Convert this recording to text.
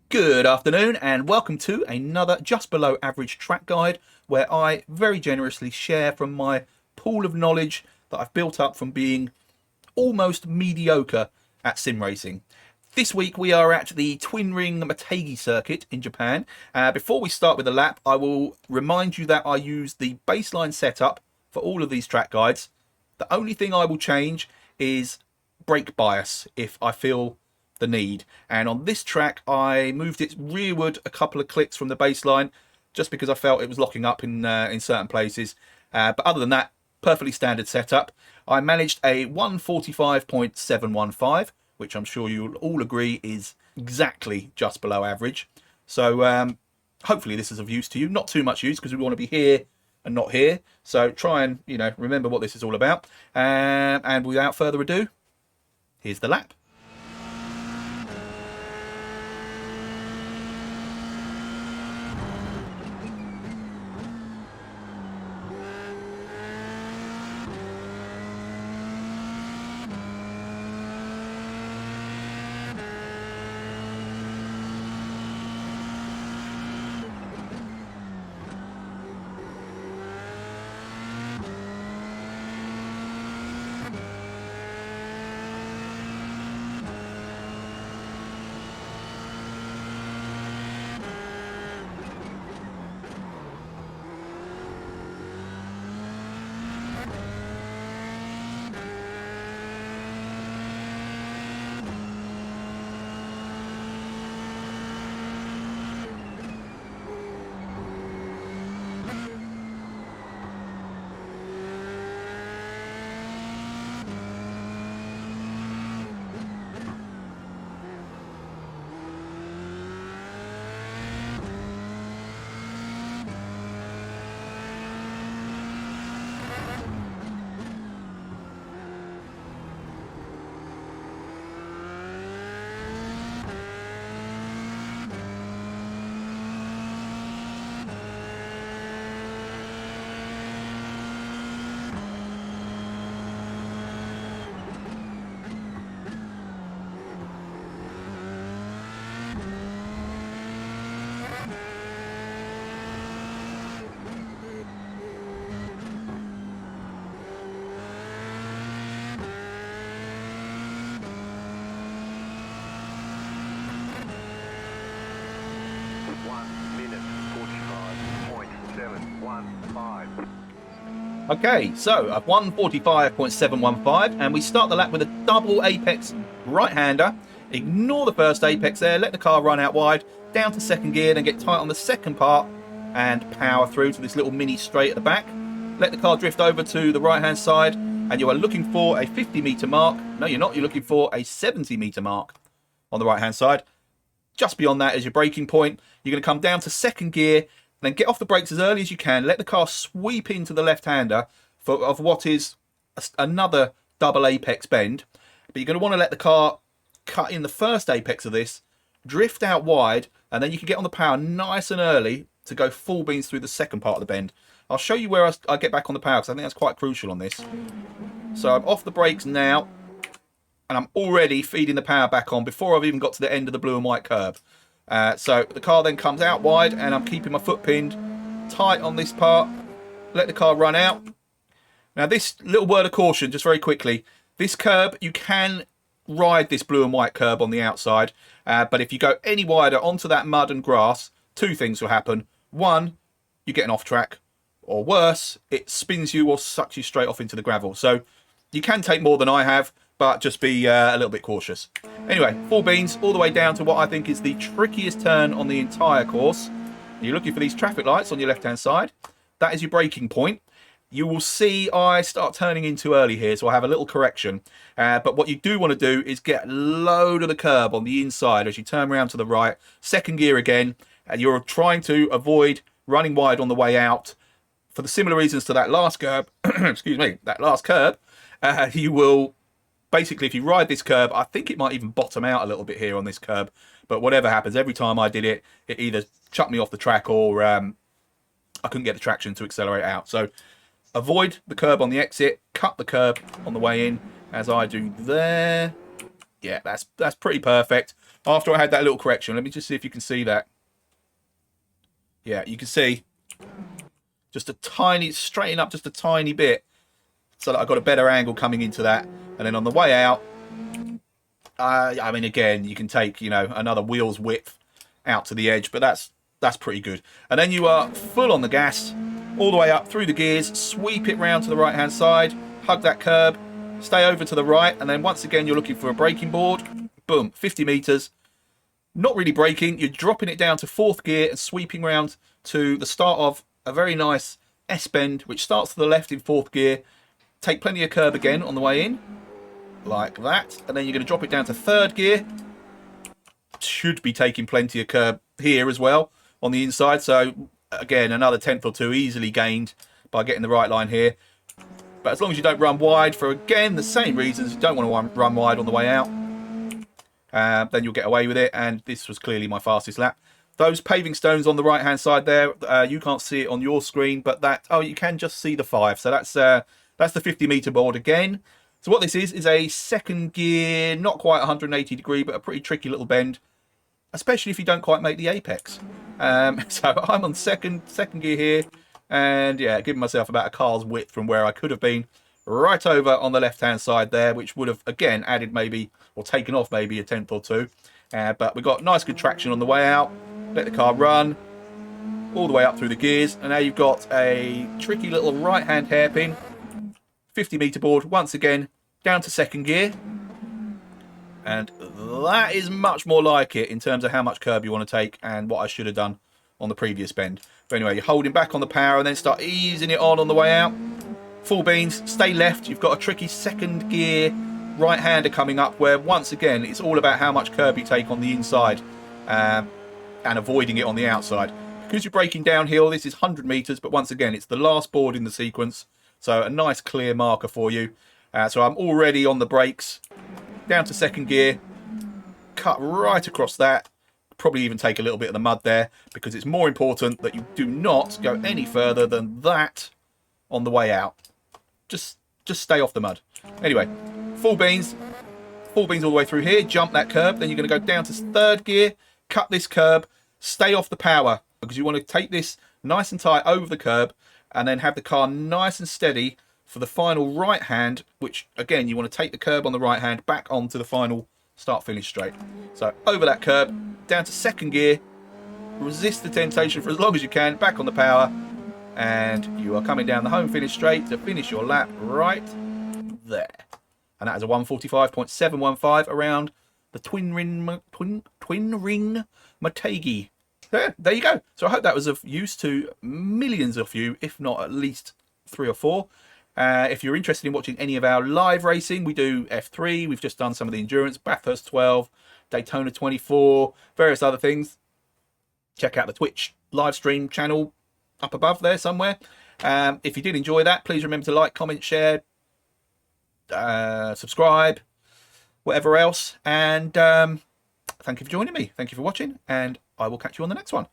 Good afternoon and welcome to another just below average track guide where I very generously share from my pool of knowledge that I've built up from being almost mediocre at sim racing. This week we are at the twin ring MOTEGI circuit in Japan. Before we start with the lap, I will remind you that I use the baseline setup for all of these track guides. The only thing I will change is brake bias if I feel the need, and on this track I moved it rearward a couple of clicks from the baseline just because I felt it was locking up in certain places, but other than that, perfectly standard setup. I managed a 145.715, which I'm sure you'll all agree is exactly just below average. So hopefully this is of use to you. Not too much use because we want to be here and not here, so try and remember what this is all about, and without further ado, here's the lap. Okay, so I've 145.715, and we start the lap with a double apex right-hander. Ignore the first apex there, let the car run out wide, down to second gear, then get tight on the second part, and power through to this little mini straight at the back. Let the car drift over to the right-hand side, and you are looking for a 50-metre mark. No, you're not, you're looking for a 70-metre mark on the right-hand side. Just beyond that is your braking point. You're going to come down to second gear, then get off the brakes as early as you can. Let the car sweep into the left-hander of what is another double apex bend. But you're going to want to let the car cut in the first apex of this, drift out wide, and then you can get on the power nice and early to go full beans through the second part of the bend. I'll show you where I get back on the power because I think that's quite crucial on this. So I'm off the brakes now, and I'm already feeding the power back on before I've even got to the end of the blue and white curb. So the car then comes out wide, and I'm keeping my foot pinned tight on this part. Let the car run out. Now, this little word of caution, just very quickly. This curb, you can ride this blue and white curb on the outside, but if you go any wider onto that mud and grass, two things will happen. One, you're getting off track, or worse, it spins you or sucks you straight off into the gravel. So you can take more than I have, but just be a little bit cautious. Anyway, full beans all the way down to what I think is the trickiest turn on the entire course. You're looking for these traffic lights on your left-hand side. That is your braking point. You will see I start turning in too early here, so I have a little correction. But what you do want to do is get low to the curb on the inside as you turn around to the right. Second gear again, and you're trying to avoid running wide on the way out. For the similar reasons to that last curb, excuse me, that last curb, you will basically, if you ride this curb, I think it might even bottom out a little bit here on this curb. But whatever happens, every time I did it, it either chucked me off the track or I couldn't get the traction to accelerate out. So avoid the curb on the exit, cut the curb on the way in, as I do there. Yeah, that's pretty perfect. After I had that little correction, let me just see if you can see that. Yeah, you can see just a tiny, straighten up just a tiny bit so that I got a better angle coming into that. And then on the way out, I mean, again, you can take, you know, another wheel's width out to the edge, but that's pretty good. And then you are full on the gas all the way up through the gears, sweep it round to the right-hand side, hug that curb, stay over to the right, and then once again, you're looking for a braking board. Boom, 50 meters. Not really braking, you're dropping it down to 4th gear and sweeping round to the start of a very nice S-bend, which starts to the left in 4th gear. Take plenty of curb again on the way in, like that. And then you're going to drop it down to 3rd gear. Should be taking plenty of curb here as well on the inside. So, again, another 10th or 2 easily gained by getting the right line here. But as long as you don't run wide for, again, the same reasons, you don't want to run wide on the way out, then you'll get away with it. And this was clearly my fastest lap. Those paving stones on the right-hand side there, you can't see it on your screen, but that, oh, you can just see the 5. So that's the 50-meter board again. So what this is a 2nd gear, not quite 180 degree, but a pretty tricky little bend, especially if you don't quite make the apex. So I'm on second gear here, and yeah, giving myself about a car's width from where I could have been, right over on the left-hand side there, which would have, again, added maybe, or taken off maybe a 10th or 2. But we got nice good traction on the way out. Let the car run all the way up through the gears, and now you've got a tricky little right-hand hairpin, 50-meter board, once again, down to 2nd gear. And that is much more like it in terms of how much curb you want to take and what I should have done on the previous bend. But anyway, you're holding back on the power and then start easing it on the way out. Full beans, stay left. You've got a tricky 2nd gear right-hander coming up where, once again, it's all about how much curb you take on the inside and avoiding it on the outside. Because you're braking downhill, this is 100 meters, but once again, it's the last board in the sequence. So a nice clear marker for you. So I'm already on the brakes, down to 2nd gear, cut right across that. Probably even take a little bit of the mud there, because it's more important that you do not go any further than that on the way out. Just stay off the mud. Anyway, full beans all the way through here, jump that curb, then you're going to go down to 3rd gear, cut this curb, stay off the power, because you want to take this nice and tight over the curb, and then have the car nice and steady for the final right hand, which again, you want to take the curb on the right hand back onto the final start finish straight. So over that curb, down to 2nd gear, resist the temptation for as long as you can, back on the power, and you are coming down the home finish straight to finish your lap right there. And that is a 145.715 around the twin ring Motegi. There you go. So I hope that was of use to millions of you, if not at least 3 or 4. If you're interested in watching any of our live racing, we do F3. We've just done some of the endurance, Bathurst 12, Daytona 24, various other things. Check out the Twitch live stream channel up above there somewhere. If you did enjoy that, please remember to like, comment, share, subscribe, whatever else. And thank you for joining me. Thank you for watching, and I will catch you on the next one.